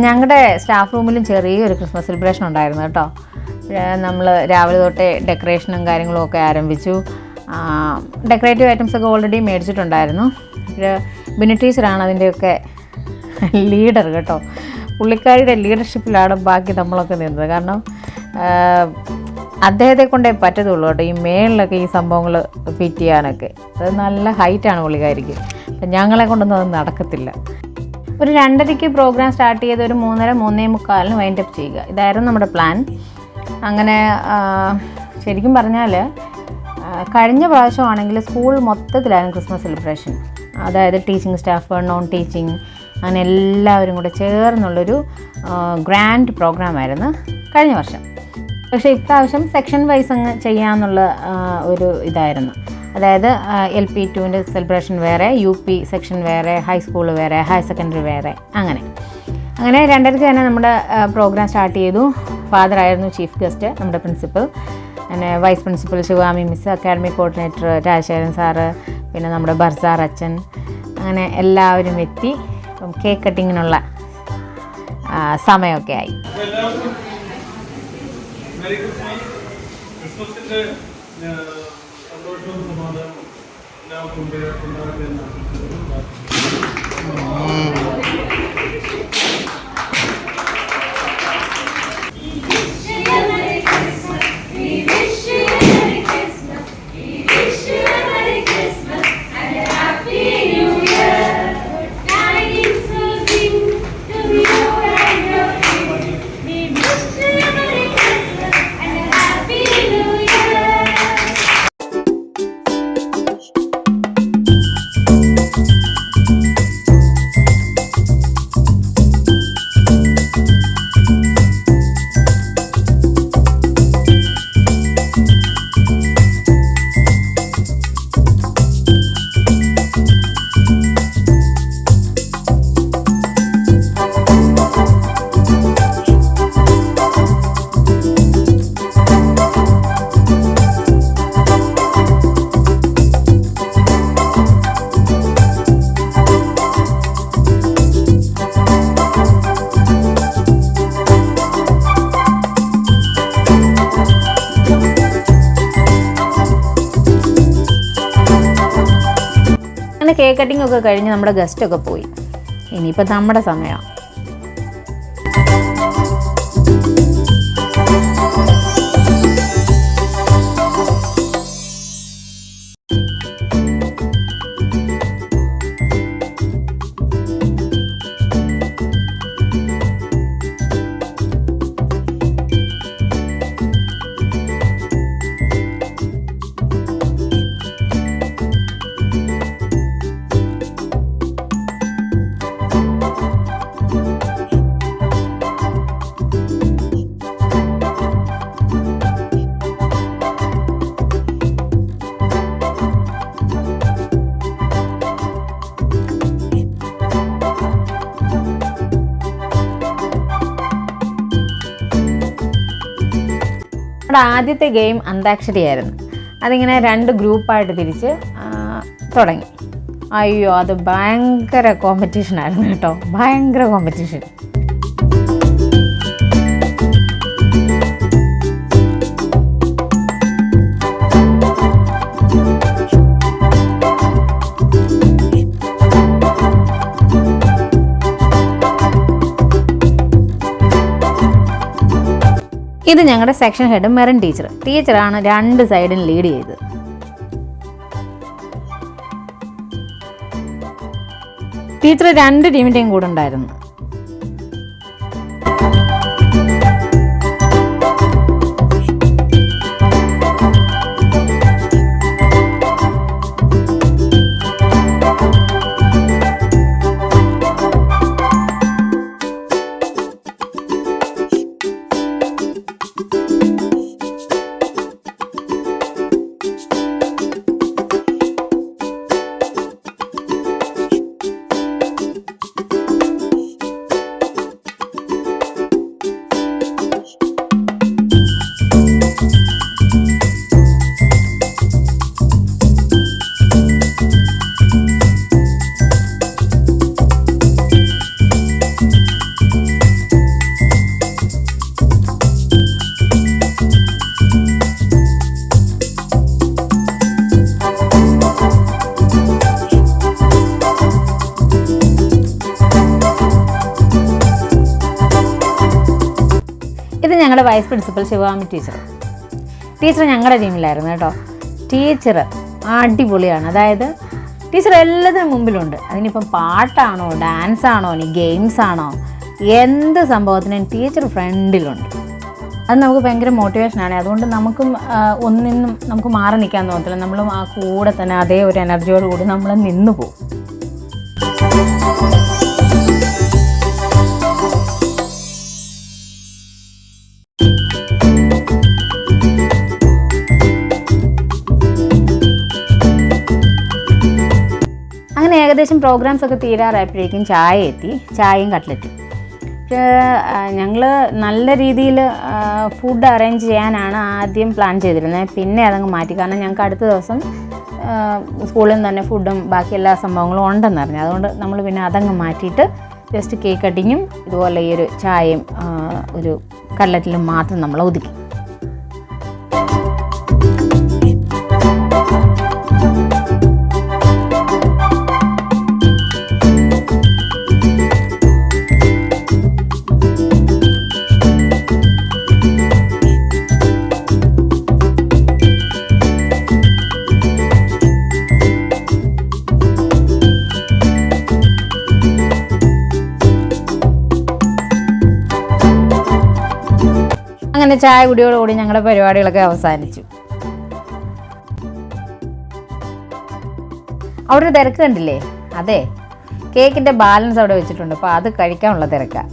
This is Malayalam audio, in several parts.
ഞങ്ങളുടെ സ്റ്റാഫ് റൂമിലും ചെറിയൊരു ക്രിസ്മസ് സെലിബ്രേഷൻ ഉണ്ടായിരുന്നു കേട്ടോ. നമ്മൾ രാവിലെ തൊട്ടേ ഡെക്കറേഷനും കാര്യങ്ങളും ഒക്കെ ആരംഭിച്ചു. ഡെക്കറേറ്റീവ് ഐറ്റംസൊക്കെ ഓൾറെഡി മേടിച്ചിട്ടുണ്ടായിരുന്നു. ബിനി ടീച്ചറാണ് അതിൻ്റെയൊക്കെ ലീഡർ കേട്ടോ. പുള്ളിക്കാരിയുടെ ലീഡർഷിപ്പിലാണ് ബാക്കി നമ്മളൊക്കെ നിന്നത്. കാരണം അദ്ദേഹത്തെ കൊണ്ടേ പറ്റത്തുള്ളൂ കേട്ടോ ഈ മേളിലൊക്കെ ഈ സംഭവങ്ങൾ ഫിറ്റ് ചെയ്യാനൊക്കെ. അത് നല്ല ഹൈറ്റാണ് പുള്ളിക്കാരിക്ക്. അപ്പം ഞങ്ങളെ കൊണ്ടൊന്നും അത് നടക്കത്തില്ല. ഒരു 2:30 പ്രോഗ്രാം സ്റ്റാർട്ട് ചെയ്ത് ഒരു 3:30-3:45 വൈൻഡ് അപ്പ് ചെയ്യുക, ഇതായിരുന്നു നമ്മുടെ പ്ലാൻ. അങ്ങനെ ശരിക്കും പറഞ്ഞാൽ കഴിഞ്ഞ പ്രാവശ്യമാണെങ്കിൽ സ്കൂൾ മൊത്തത്തിലായിരുന്നു ക്രിസ്മസ് സെലിബ്രേഷൻ. അതായത് ടീച്ചിങ് സ്റ്റാഫ്, നോൺ ടീച്ചിങ്, അങ്ങനെ എല്ലാവരും കൂടെ ചേർന്നുള്ളൊരു ഗ്രാൻഡ് പ്രോഗ്രാമായിരുന്നു കഴിഞ്ഞ വർഷം. പക്ഷേ ഇപ്രാവശ്യം സെക്ഷൻ വൈസ് അങ്ങ് ചെയ്യാമെന്നുള്ള ഒരു ഇതായിരുന്നു. അതായത് LP2-ൻ്റെ സെലിബ്രേഷൻ വേറെ, UP സെക്ഷൻ വേറെ, ഹൈസ്കൂൾ വേറെ, ഹയർ സെക്കൻഡറി വേറെ, അങ്ങനെ 2:30 തന്നെ നമ്മുടെ പ്രോഗ്രാം സ്റ്റാർട്ട് ചെയ്തു. ഫാദറായിരുന്നു ചീഫ് ഗസ്റ്റ്, നമ്മുടെ പ്രിൻസിപ്പൽ, പിന്നെ vice principal Shivami miss, academic coordinator Rajasekharan sir, പിന്നെ നമ്മുടെ ബർസാർ അച്ഛൻ, അങ്ങനെ എല്ലാവരും എത്തി. അപ്പം കേക്ക് കട്ടിങ്ങിനുള്ള സമയമൊക്കെ ആയി. സന്തോഷവും സമാധാനവും എല്ലാവർക്കും ഉണ്ടാകട്ടെ എന്നാണ്. കേക്ക് കട്ടിംഗ് ഒക്കെ കഴിഞ്ഞ് നമ്മുടെ ഗസ്റ്റൊക്കെ പോയി. ഇനിയിപ്പോൾ നമ്മുടെ സമയമാണ്. നമ്മുടെ ആദ്യത്തെ ഗെയിം അന്താക്ഷരിയായിരുന്നു. അതിങ്ങനെ 2 ഗ്രൂപ്പായിട്ട് തിരിച്ച് തുടങ്ങി. അയ്യോ, അത് ഭയങ്കര കോമ്പറ്റീഷനായിരുന്നു കേട്ടോ, ഭയങ്കര കോമ്പറ്റീഷൻ. ഇത് ഞങ്ങളുടെ സെക്ഷൻ ഹെഡ് മെറിൻ ടീച്ചറാണ് 2 സൈഡിൽ ലീഡ് ചെയ്തത്. ടീച്ചർ 2 ടീമിൻ്റെയും കൂടെ ഉണ്ടായിരുന്നു. ഞങ്ങളുടെ വൈസ് പ്രിൻസിപ്പൽ ശിവകാമി ടീച്ചർ ഞങ്ങളുടെ ടീമിലായിരുന്നു കേട്ടോ. ടീച്ചർ അടിപൊളിയാണ്. അതായത് ടീച്ചർ എല്ലാത്തിനും മുമ്പിലുണ്ട്. അതിനിപ്പം പാട്ടാണോ ഡാൻസാണോ ഇനി ഗെയിംസാണോ എന്ത് സംഭവത്തിനും ടീച്ചർ ഫ്രണ്ടിലുണ്ട്. അത് നമുക്ക് ഭയങ്കര മോട്ടിവേഷനാണ്. അതുകൊണ്ട് നമുക്കും ഒന്നിനും നമുക്ക് മാറി നിൽക്കാൻ തോന്നത്തില്ല. നമ്മളും ആ കൂടെ തന്നെ അതേ ഒരു എനർജിയോട് കൂടി നമ്മൾ നിന്നു പോകും. അങ്ങനെ ഏകദേശം പ്രോഗ്രാംസ് ഒക്കെ തീരാറായപ്പോഴേക്കും ചായ എത്തി, ചായയും കട്ട്ലറ്റും. ഞങ്ങൾ നല്ല രീതിയിൽ ഫുഡ് അറേഞ്ച് ചെയ്യാനാണ് ആദ്യം പ്ലാൻ ചെയ്തിരുന്നത്. പിന്നെ അതങ്ങ് മാറ്റി. കാരണം ഞങ്ങൾക്ക് അടുത്ത ദിവസം സ്കൂളിൽ നിന്ന് തന്നെ ഫുഡും ബാക്കി എല്ലാ സംഭവങ്ങളും ഉണ്ടെന്ന് അറിഞ്ഞു. അതുകൊണ്ട് നമ്മൾ പിന്നെ അതങ്ങ് മാറ്റിയിട്ട് ജസ്റ്റ് കേക്ക് കട്ടിങ്ങും ഇതുപോലെ ഈ ഒരു ചായയും ഒരു കട്ട്ലറ്റിലും മാത്രം നമ്മൾ ഒതുക്കി. അങ്ങനെ ചായ കുടിയോടുകൂടി ഞങ്ങളുടെ പരിപാടികളൊക്കെ അവസാനിച്ചു. അവിടെ ഒരു തിരക്ക് കണ്ടില്ലേ? അതെ, കേക്കിൻ്റെ ബാലൻസ് അവിടെ വെച്ചിട്ടുണ്ട്. അപ്പോൾ അത് കഴിക്കാനുള്ള തിരക്കാണ്.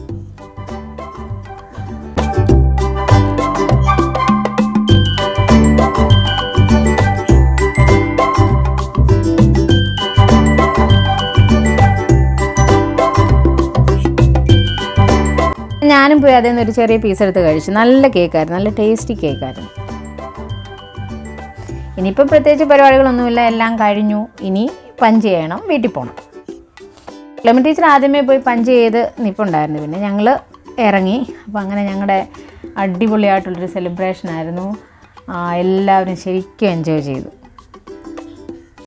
ഞാനും പോയി അതിൽ നിന്നൊരു ചെറിയ പീസ് എടുത്ത് കഴിച്ചു. നല്ല കേക്കായിരുന്നു, നല്ല ടേസ്റ്റി കേക്കായിരുന്നു. ഇനിയിപ്പോൾ പ്രത്യേകിച്ച് പരിപാടികളൊന്നുമില്ല, എല്ലാം കഴിഞ്ഞു. ഇനി പഞ്ച് ചെയ്യണം, വീട്ടിൽ പോകണം. ക്ലെമൻ ടീച്ചർ ആദ്യമേ പോയി പഞ്ച് ചെയ്ത് നിൽപ്പുണ്ടായിരുന്നു. പിന്നെ ഞങ്ങൾ ഇറങ്ങി. അപ്പോൾ അങ്ങനെ ഞങ്ങളുടെ അടിപൊളിയായിട്ടുള്ളൊരു സെലിബ്രേഷനായിരുന്നു. എല്ലാവരും ശരിക്കും എൻജോയ് ചെയ്തു.